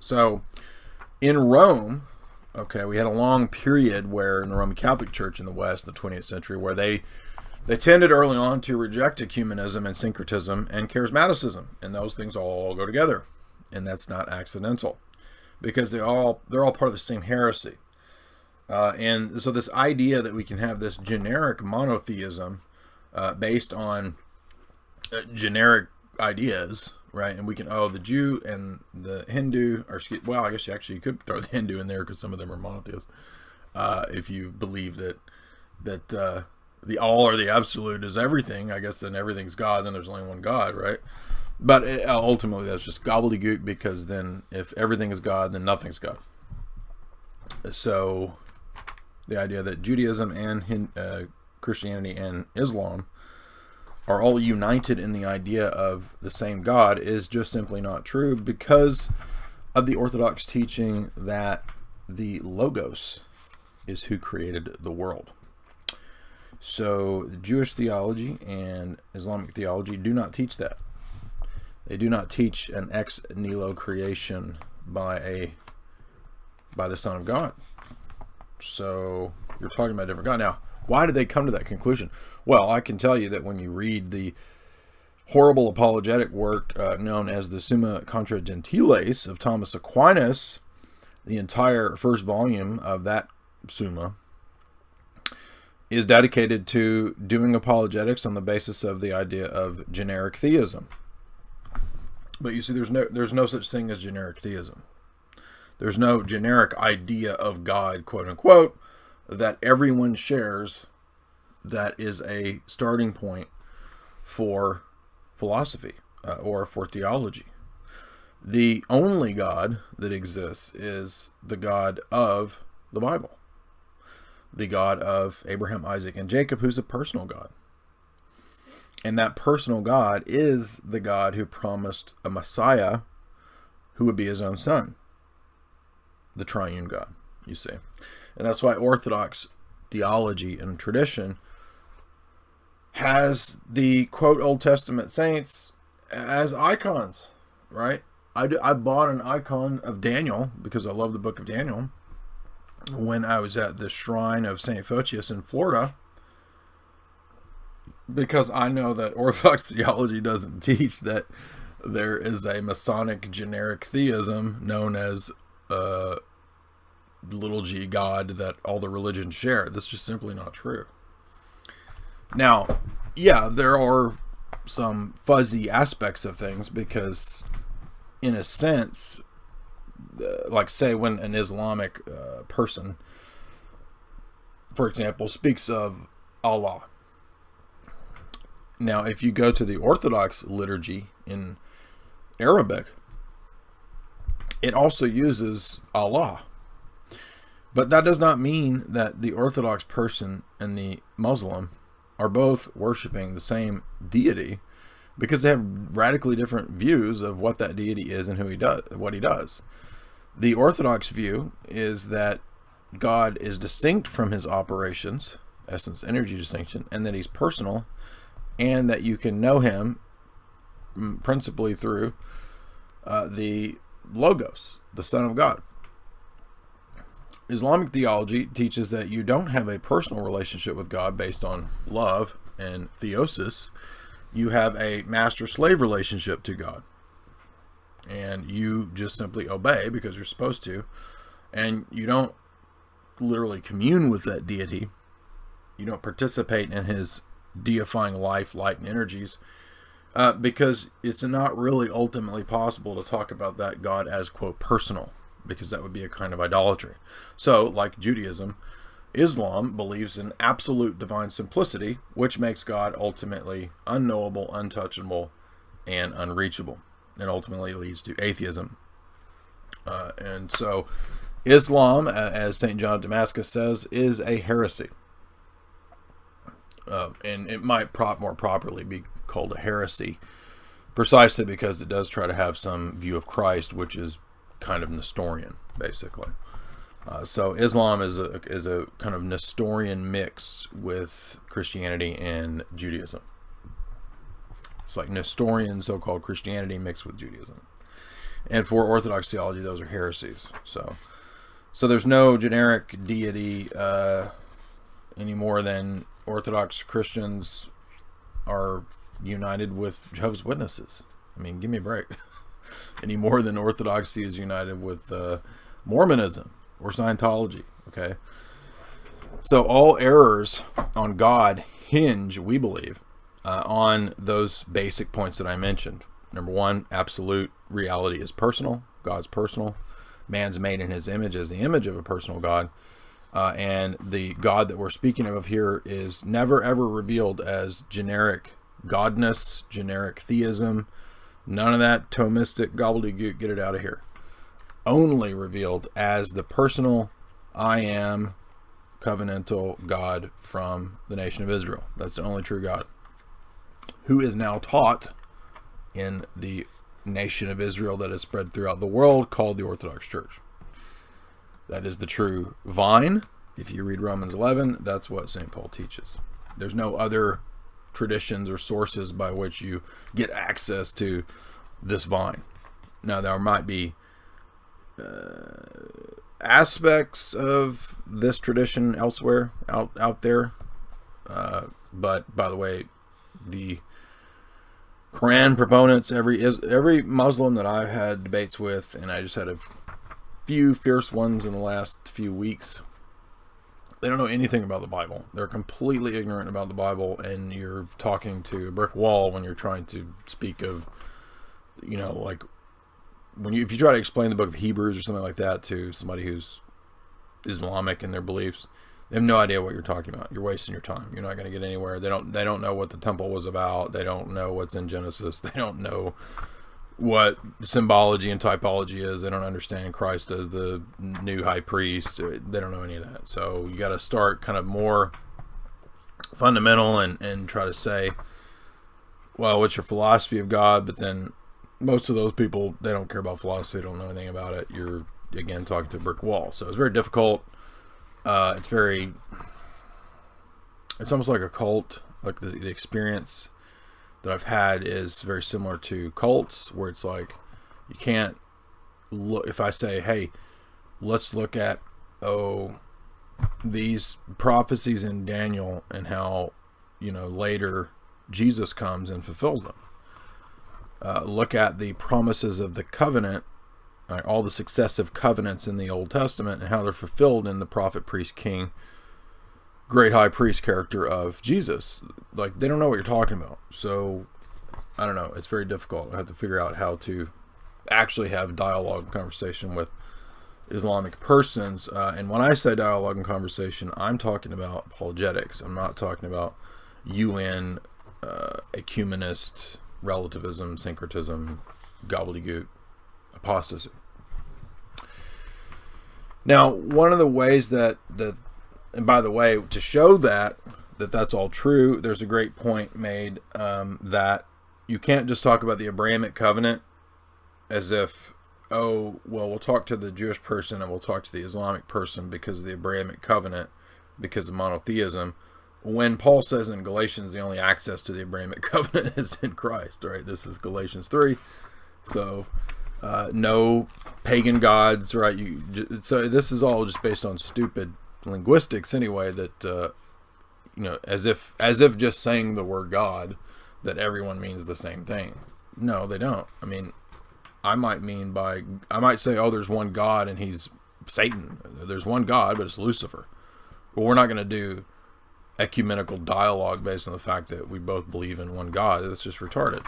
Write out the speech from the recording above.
So in Rome, okay, we had a long period where in the Roman Catholic Church in the West, in the 20th century, where they tended early on to reject ecumenism and syncretism and charismaticism, and those things all go together, and that's not accidental, because they're all part of the same heresy. And so this idea that we can have this generic monotheism based on generic ideas, right? And we can, the Jew and the Hindu, well, I guess you could throw the Hindu in there because some of them are monotheists. If you believe that the all or the absolute is everything, I guess then everything's God, then there's only one God, right? But ultimately that's just gobbledygook, because then if everything is God, then nothing's God. So the idea that Judaism and Christianity and Islam are all united in the idea of the same God is just simply not true, because of the Orthodox teaching that the Logos is who created the world. So the Jewish theology and Islamic theology do not teach that. They do not teach an ex nihilo creation by the Son of God. So you're talking about a different God. Now, why did they come to that conclusion? Well, I can tell you that when you read the horrible apologetic work known as the Summa Contra Gentiles of Thomas Aquinas, the entire first volume of that Summa is dedicated to doing apologetics on the basis of the idea of generic theism. But you see, there's no such thing as generic theism. There's no generic idea of God, quote unquote, that everyone shares that is a starting point for philosophy or for theology. The only God that exists is the God of the Bible. The God of Abraham, Isaac, and Jacob, who's a personal God. And that personal God is the God who promised a Messiah who would be his own son. The triune God, you see. And that's why Orthodox theology and tradition has the, quote, Old Testament saints as icons, right? I bought an icon of Daniel because I love the book of Daniel when I was at the shrine of St. Photius in Florida, because I know that Orthodox theology doesn't teach that there is a Masonic generic theism known as little g God that all the religions share. That's just simply not true. Now, yeah, there are some fuzzy aspects of things, because in a sense, like say when an Islamic person, for example, speaks of Allah. Now, if you go to the Orthodox liturgy in Arabic, it also uses Allah. But that does not mean that the Orthodox person and the Muslim are both worshiping the same deity, because they have radically different views of what that deity is and who he does, what he does. The Orthodox view is that God is distinct from his operations, essence, energy distinction, and that he's personal, and that you can know him principally through the Logos, the Son of God. Islamic theology teaches that you don't have a personal relationship with God based on love and theosis. You have a master-slave relationship to God. And you just simply obey because you're supposed to. And you don't literally commune with that deity. You don't participate in his deifying life, light, and energies. Because it's not really ultimately possible to talk about that God as, quote, personal, because that would be a kind of idolatry. So, like Judaism, Islam believes in absolute divine simplicity, which makes God ultimately unknowable, untouchable, and unreachable, and ultimately leads to atheism. And so, Islam, as St. John of Damascus says, is a heresy. And it might more properly be called a heresy, precisely because it does try to have some view of Christ, which is kind of Nestorian, basically. So Islam is a kind of Nestorian mix with Christianity and Judaism. It's like Nestorian so-called Christianity mixed with Judaism. And for Orthodox theology, those are heresies. So there's no generic deity any more than Orthodox Christians are united with Jehovah's Witnesses. I mean, give me a break. Any more than Orthodoxy is united with Mormonism or Scientology. Okay. So all errors on God hinge, we believe, on those basic points that I mentioned. Number one, absolute reality is personal. God's personal. Man's made in his image as the image of a personal God. And the God that we're speaking of here is never ever revealed as generic godness, generic theism. None of that Thomistic gobbledygook. Get it out of here. Only revealed as the personal I am covenantal God from the nation of Israel. That's the only true God, who is now taught in the nation of Israel that is spread throughout the world, called the Orthodox Church. That is the true vine. If you read Romans 11, that's what St. Paul teaches. There's no other traditions or sources by which you get access to this vine. Now, there might be aspects of this tradition elsewhere out there, but by the way, the Quran proponents, every Muslim that I've had debates with, and I just had a few fierce ones in the last few weeks, they don't know anything about the Bible. They're completely ignorant about the Bible, and you're talking to a brick wall when you're trying to speak of, like if you try to explain the book of Hebrews or something like that to somebody who's Islamic in their beliefs, they have no idea what you're talking about. You're wasting your time. You're not going to get anywhere. They don't know what the temple was about. They don't know what's in Genesis. They don't know what symbology and typology is. They don't understand Christ as the new high priest. They don't know any of that. So you got to start kind of more fundamental and try to say, well, what's your philosophy of God? But then most of those people, they don't care about philosophy. They don't know anything about it. You're, again, talking to a brick wall. So it's very difficult. It's almost like a cult. Like the experience that I've had is very similar to cults, where it's like you can't look. If I say, hey, let's look at these prophecies in Daniel and how later Jesus comes and fulfills them. Look at the promises of the covenant, all the successive covenants in the Old Testament, and how they're fulfilled in the prophet, priest, king, great high priest character of Jesus. Like, they don't know what you're talking about. So, I don't know. It's very difficult. I have to figure out how to actually have dialogue and conversation with Islamic persons. And when I say dialogue and conversation, I'm talking about apologetics. I'm not talking about UN, ecumenist, relativism, syncretism, gobbledygook, apostasy. Now, one of the ways that and by the way, to show that's all true, there's a great point made that you can't just talk about the Abrahamic covenant as if, we'll talk to the Jewish person and we'll talk to the Islamic person because of the Abrahamic covenant, because of monotheism. When Paul says in Galatians the only access to the Abrahamic covenant is in Christ, right? This is Galatians 3. So, no pagan gods, right? So this is all just based on stupid linguistics anyway, that as if just saying the word God, that everyone means the same thing. No, they don't. I mean, I might say, there's one God and he's Satan. There's one God, but it's Lucifer. But we're not going to do ecumenical dialogue based on the fact that we both believe in one God. It's just retarded.